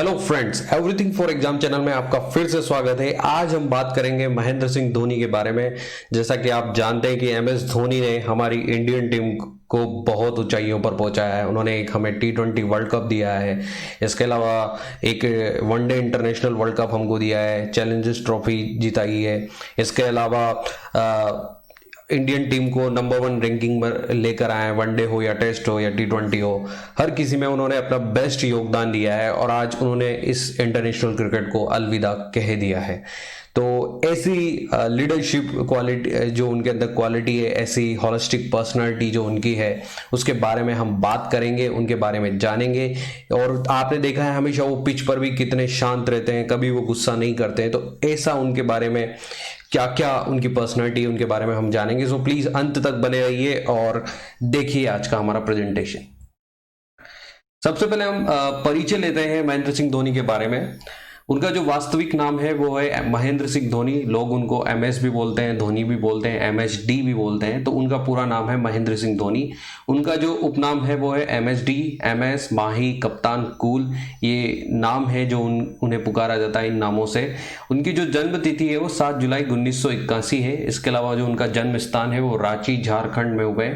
Hello friends, everything for exam channel में आपका फिर से स्वागत है। आज हम बात करेंगे महेंद्र सिंह धोनी के बारे में। जैसा कि आप जानते हैं कि एमएस धोनी ने हमारी इंडियन टीम को बहुत ऊंचाइयों पर पहुंचाया है। उन्होंने एक हमें टी20 वर्ल्ड कप दिया है, इसके अलावा एक वनडे इंटरनेशनल वर्ल्ड कप हमको दिया है, चैलेंजर्स ट्रॉफी जिताई है। इसके अलावा इंडियन टीम को नंबर 1 रैंकिंग में लेकर आए, वनडे हो या टेस्ट हो या टी20 हो, हर किसी में उन्होंने अपना बेस्ट योगदान दिया है और आज उन्होंने इस इंटरनेशनल क्रिकेट को अलविदा कह दिया है। तो ऐसी लीडरशिप क्वालिटी जो उनके अंदर क्वालिटी है, ऐसी हॉलिस्टिक पर्सनालिटी जो उनकी है, उसके बारे में हम बात करेंगे, उनके बारे में जानेंगे। और आपने देखा है हमेशा वो पिच पर भी कितने शांत रहते हैं, कभी वो गुस्सा नहीं करते हैं। तो ऐसा उनके बारे में क्या क्या उनकी पर्सनालिटी, उनके बारे में हम जानेंगे। सो प्लीज अंत तक बने रहिए और देखिए आज का हमारा प्रेजेंटेशन। सबसे पहले हम परिचय लेते हैं महेंद्र सिंह धोनी के बारे में। उनका जो वास्तविक नाम है वो है महेंद्र सिंह धोनी। लोग उनको एमएस भी बोलते हैं, धोनी भी बोलते हैं, एमएसडी भी बोलते हैं। तो उनका पूरा नाम है महेंद्र सिंह धोनी। उनका जो उपनाम है वो है एमएसडी, एमएस, माही, कप्तान, कूल, ये नाम है जो उन्हें पुकारा जाता है इन नामों से। उनकी जो जन्म तिथि है वो 7 जुलाई 1981 है। इसके अलावा जो उनका जन्म स्थान है वो रांची, झारखंड में हुए।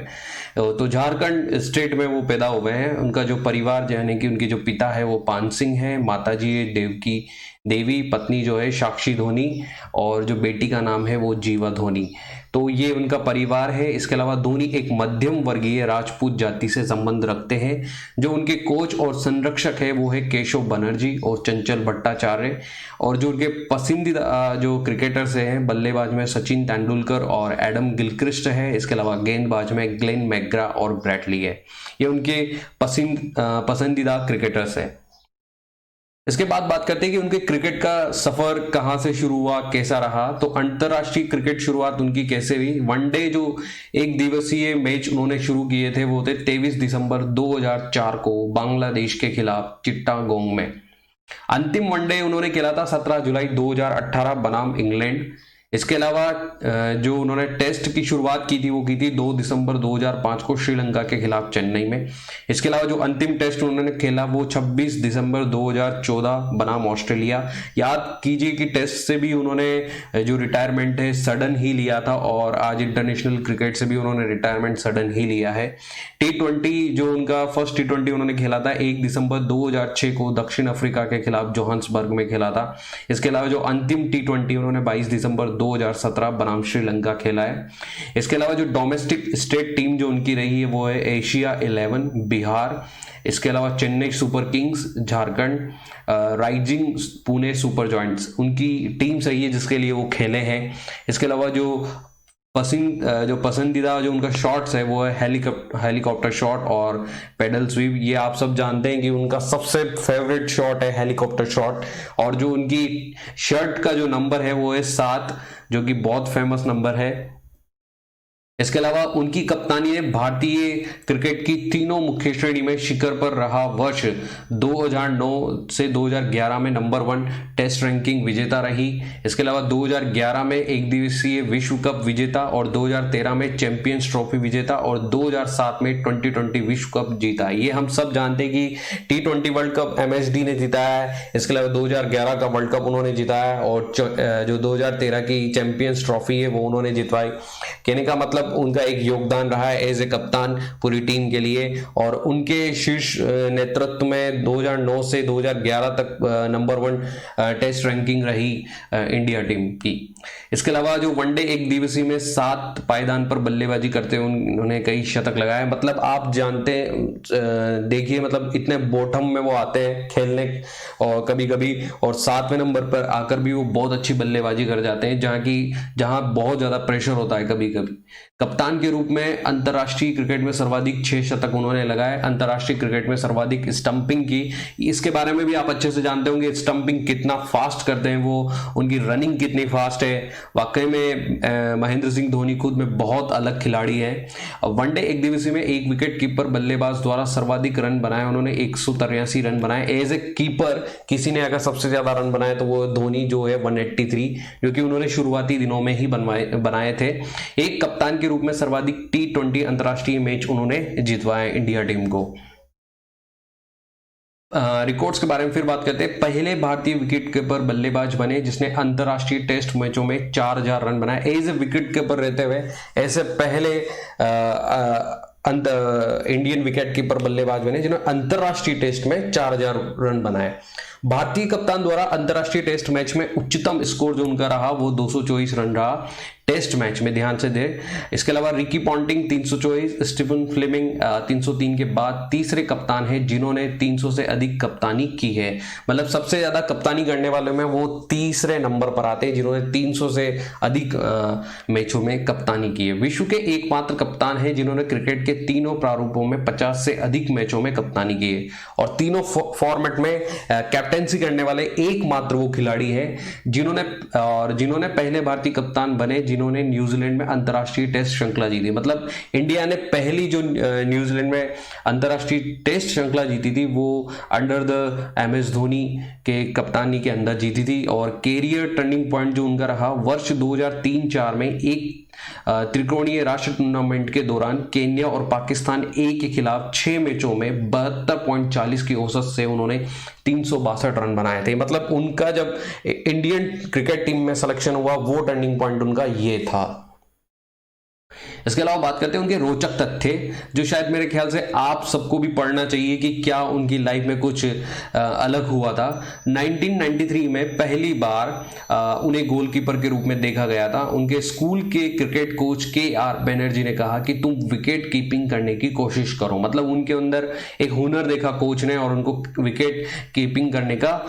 तो झारखंड स्टेट में वो पैदा हुए हैं। उनका जो परिवार यानी कि उनके जो पिता है वो पान सिंह है, माताजी है देवकी देवी, पत्नी जो है साक्षी धोनी और जो बेटी का नाम है वो जीवा धोनी। तो ये उनका परिवार है। इसके अलावा धोनी एक मध्यम वर्गीय राजपूत जाति से संबंध रखते हैं। जो उनके कोच और संरक्षक है वो है केशव बनर्जी और चंचल भट्टाचार्य। और जो उनके पसंदीदा जो क्रिकेटर्स हैं, बल्लेबाज में सचिन तेंदुलकर और एडम गिलक्रिस्ट है। इसके अलावा गेंदबाज में ग्लेन मैकग्रा और ब्रैटली है। ये उनके पसंदीदा क्रिकेटर्स है। इसके बाद बात करते हैं कि उनके क्रिकेट का सफर कहां से शुरू हुआ, कैसा रहा। तो अंतरराष्ट्रीय क्रिकेट शुरुआत उनकी कैसे हुई। वनडे जो एक दिवसीय मैच उन्होंने शुरू किए थे वो थे 23 दिसंबर 2004 को बांग्लादेश के खिलाफ चिट्टागोंग में। अंतिम वनडे उन्होंने खेला था 17 जुलाई 2018 बनाम इंग्लैंड। इसके अलावा जो उन्होंने टेस्ट की शुरुआत की थी वो की थी 2 दिसंबर 2005 को श्रीलंका के खिलाफ चेन्नई में। इसके अलावा जो अंतिम टेस्ट उन्होंने खेला वो 26 दिसंबर 2014 बनाम ऑस्ट्रेलिया। याद कीजिए कि टेस्ट से भी उन्होंने जो रिटायरमेंट है सडन ही लिया था और आज इंटरनेशनल क्रिकेट से भी उन्होंने रिटायरमेंट सडन ही लिया है। टी20 जो उनका फर्स्ट टी20 उन्होंने खेला था 1 दिसंबर 2006 को दक्षिण अफ्रीका के खिलाफ जोहान्सबर्ग में खेला था। इसके अलावा जो अंतिम टी20 उन्होंने 22 दिसंबर 2017 बनाम श्रीलंका खेला है। इसके अलावा जो डोमेस्टिक स्टेट टीम जो उनकी रही है वो है एशिया 11 बिहार। इसके अलावा Chennai super Kings, Jharkhand rising, Pune super joints उनकी टीम रही है जिसके लिए वो खेले हैं। इसके अलावा जो पसंदीदा जो उनका शॉट्स है वो है हेलीकॉप्टर शॉट और पेडल स्वीप। ये आप सब जानते हैं कि उनका सबसे फेवरेट शॉट है हेलीकॉप्टर शॉट। और जो उनकी शर्ट का जो नंबर है वो है 7, जो कि बहुत फेमस नंबर है। इसके अलावा उनकी कप्तानी ने भारतीय क्रिकेट की तीनों मुख्य श्रेणी में शिखर पर रहा। वर्ष 2009 से 2011 में नंबर 1 टेस्ट रैंकिंग विजेता रही। इसके अलावा 2011 में एक दिवसीय विश्व कप विजेता और 2013 में चैंपियंस ट्रॉफी विजेता और 2007 में 2020 विश्व कप जीता। ये हम सब जानते हैं कि टी20 वर्ल्ड कप एमएसडी ने जीताया है। इसके अलावा 2011 का वर्ल्ड कप उन्होंने जीताया है और जो 2013 की चैंपियंस ट्रॉफी है वो उन्होंने जितवाई। कहने का मतलब उनका एक योगदान रहा है एज ए कप्तान पूरी टीम के लिए। और उनके शीर्ष नेतृत्व में 2009 से 2011 तक नंबर 1 टेस्ट रैंकिंग रही इंडिया टीम की। इसके अलावा जो वनडे एक दिवसीय में 7 पायदान पर बल्लेबाजी करते हुए उन्होंने कई शतक लगाए। मतलब आप जानते हैं, देखिए मतलब इतने बॉटम में वो आते हैं खेलने और कभी कभी और 7वें नंबर पर आकर भी वो बहुत अच्छी बल्लेबाजी कर जाते हैं जहां बहुत ज्यादा प्रेशर होता है कभी कभी। कप्तान के रूप में अंतरराष्ट्रीय क्रिकेट में सर्वाधिक 6 शतक उन्होंने लगाए। अंतरराष्ट्रीय क्रिकेट में सर्वाधिक स्टंपिंग की, इसके बारे में भी आप अच्छे से जानते होंगे। स्टंपिंग कितना फास्ट करते हैं वो, उनकी रनिंग कितनी फास्ट है। वाकई में महेंद्र सिंह धोनी खुद में बहुत अलग खिलाड़ी है। वनडे एक दिवसीय में एक विकेट कीपर बल्लेबाज द्वारा सर्वाधिक रन बनाए, उन्होंने 183 रन बनाए। एज ए कीपर किसी ने अगर सबसे ज्यादा रन बनाए तो वो धोनी जो है 183, जो कि उन्होंने शुरुआती दिनों में ही बनाए थे। एक कप्तान के रूप में सर्वाधिक टी20 अंतरराष्ट्रीय मैच उन्होंने जितवाए इंडिया टीम को। रिकॉर्ड्स के बारे में फिर बात करते हैं। पहले भारतीय विकेट कीपर बल्लेबाज बने जिसने अंतरराष्ट्रीय टेस्ट मैचों में 4000 रन बनाए। एज ए विकेट कीपर रहते हुए ऐसे पहले इंडियन विकेट कीपर बल्लेबाज बने जिन्होंने अंतरराष्ट्रीय टेस्ट में 4000 रन बनाए। भारतीय कप्तान द्वारा अंतरराष्ट्रीय टेस्ट मैच में उच्चतम स्कोर जो उनका रहा वो 224 रन रहा टेस्ट मैच में, ध्यान से दे। इसके अलावा रिकी पॉन्टिंग 324, स्टीफन फ्लेमिंग 303 के बाद तीसरे कप्तान हैं जिन्होंने 300 से अधिक कप्तानी की है। मतलब सबसे ज्यादा कप्तानी करने वाले में वो तीसरे नंबर पर आते हैं जिन्होंने 300 से अधिक मैचों में कप्तानी की है। विश्व के एकमात्र कप्तान हैं जिन्होंने क्रिकेट के तीनों प्रारूपों में 50 से अधिक मैचों में कप्तानी की है और तीनों फॉर्मेट में कैप्टेंसी करने वाले एकमात्र वो खिलाड़ी है जिन्होंने पहले भारतीय कप्तान बने जिन्होंने न्यूजीलैंड में अंतरराष्ट्रीय टेस्ट श्रृंखला जीती। मतलब इंडिया ने पहली जो न्यूजीलैंड में अंतरराष्ट्रीय टेस्ट श्रृंखला जीती थी वो अंडर द MS धोनी के कप्तानी के अंदर जीती थी। और कैरियर टर्निंग पॉइंट जो उनका रहा वर्ष 2003-04 में एक त्रिकोणीय राष्ट्रीय टूर्नामेंट के दौरान केन्या और पाकिस्तान ए के खिलाफ 6 मैचों में 72.40 की औसत से उन्होंने 362 रन बनाए थे। मतलब उनका जब इंडियन क्रिकेट टीम में सिलेक्शन हुआ वो टर्निंग पॉइंट उनका ये था। इसके अलावा बात करते हैं उनके रोचक तथ्य जो शायद मेरे ख्याल से आप सबको भी पढ़ना चाहिए कि क्या उनकी लाइफ में कुछ अलग हुआ था। 1993 में पहली बार उन्हें गोलकीपर के रूप में देखा गया था। उनके स्कूल के क्रिकेट कोच KR बनर्जी ने कहा कि तुम विकेट कीपिंग करने की कोशिश करो। मतलब उनके अंदर एक हुनर देखा कोच ने और उनको विकेट कीपिंग करने का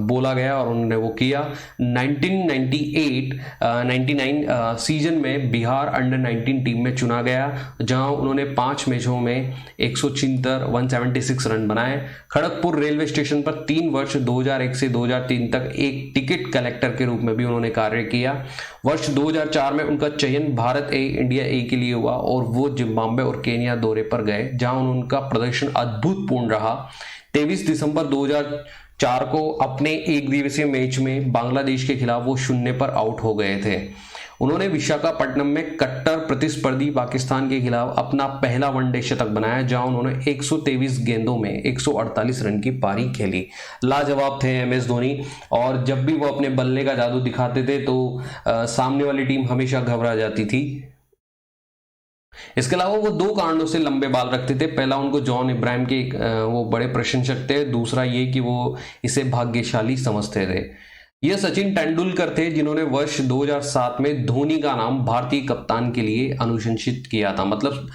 बोला गया और उन्होंने वो किया। 1998-99 सीजन में बिहार अंडर 19 टीम में चुना गया जहां उन्होंने 5 मैचों में 176 रन बनाए। खड़गपुर रेलवे स्टेशन पर 3 वर्ष 2001 से 2003 तक एक टिकट कलेक्टर के रूप में भी उन्होंने कार्य किया। वर्ष 2004 में उनका चयन भारत ए इंडिया ए के लिए हुआ और वो जिम्बाब्वे और केन्या दौरे पर गए जहां उनका प्रदर्शन अद्भुतपूर्ण रहा। 23 दिसंबर 2004 को अपने एक दिवसीय मैच में बांग्लादेश के खिलाफ वो 0 पर आउट हो गए थे। उन्होंने विशाखापट्टनम में कट्टर प्रतिस्पर्धी पाकिस्तान के खिलाफ अपना पहला वनडे शतक बनाया जहां उन्होंने 123 गेंदों में 148 रन की पारी खेली। लाजवाब थे MS धोनी और जब भी वो अपने बल्ले का जादू दिखाते थे तो सामने वाली टीम हमेशा घबरा जाती थी। इसके अलावा वो 2 कारणों से लंबे बाल रखते थे। पहला उनको जॉन इब्राहिम के वो बड़े प्रशंसक थे, दूसरा ये कि वो इसे भाग्यशाली समझते थे। यह सचिन तेंदुलकर थे जिन्होंने वर्ष 2007 में धोनी का नाम भारतीय कप्तान के लिए अनुशंसित किया था। मतलब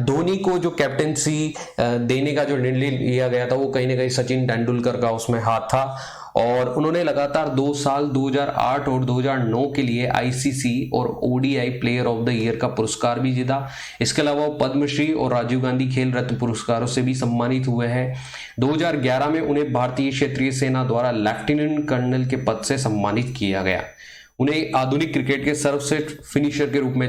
धोनी को जो कैप्टेंसी देने का जो निर्णय लिया गया था वो कहीं ना कहीं सचिन तेंदुलकर का उसमें हाथ था और उन्होंने लगातार 2 साल 2008 और 2009 के लिए ICC और ODI player of the year का पुरस्कार भी जीता। इसके अलावा वो पद्मश्री और राजीव गांधी खेल रत्न पुरस्कारों से भी सम्मानित हुए हैं। 2011 में उन्हें भारतीय क्षेत्रीय सेना द्वारा लेफ्टिनेंट कर्नल के पद से सम्मानित किया गया। उन्हें आधुनिक क्रिकेट के सर्वश्रेष्ठ फिनिशर के रूप में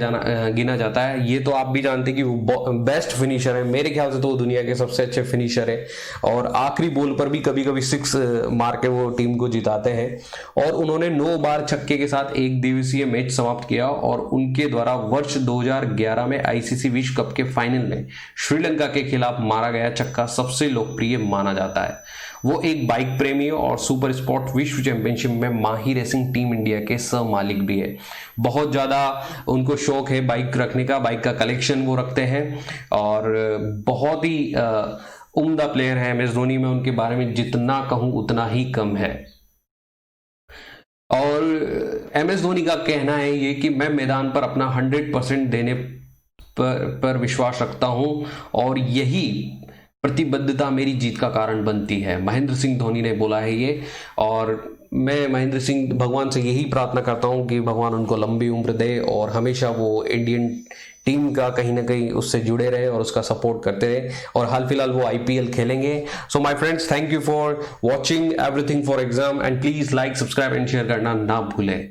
गिना जाता है। ये तो आप भी जानते हैं कि वो बेस्ट फिनिशर है। मेरे ख्याल से तो वो दुनिया के सबसे अच्छे फिनिशर है और आखिरी बॉल पर भी कभी कभी 6 मार के वो टीम को जिताते हैं। और उन्होंने 9 बार छक्के के साथ एक दिवसीय मैच समाप्त किया और उनके द्वारा वर्ष 2011 में ICC विश्व कप के फाइनल में श्रीलंका के खिलाफ मारा गया छक्का सबसे लोकप्रिय माना जाता है। वो एक बाइक प्रेमी और सुपर स्पोर्ट विश्व चैंपियनशिप में माही रेसिंग टीम इंडिया के सह मालिक भी है। बहुत ज़्यादा उनको शौक है बाइक रखने का, बाइक का कलेक्शन वो रखते हैं और बहुत ही उम्दा प्लेयर है MS धोनी। में उनके बारे में जितना कहूँ उतना ही कम है। और MS धोनी का कहना है ये कि मैं मैदान पर अपना 100% देने पर विश्वास रखता हूँ और यही प्रतिबद्धता मेरी जीत का कारण बनती है। महेंद्र सिंह धोनी ने बोला है ये और मैं महेंद्र सिंह भगवान से यही प्रार्थना करता हूँ कि भगवान उनको लंबी उम्र दे और हमेशा वो इंडियन टीम का कहीं ना कहीं उससे जुड़े रहे और उसका सपोर्ट करते रहे। और हाल फिलहाल वो IPL खेलेंगे। So my friends, thank you for watching everything for exam and please like, subscribe and share करना ना भूलें।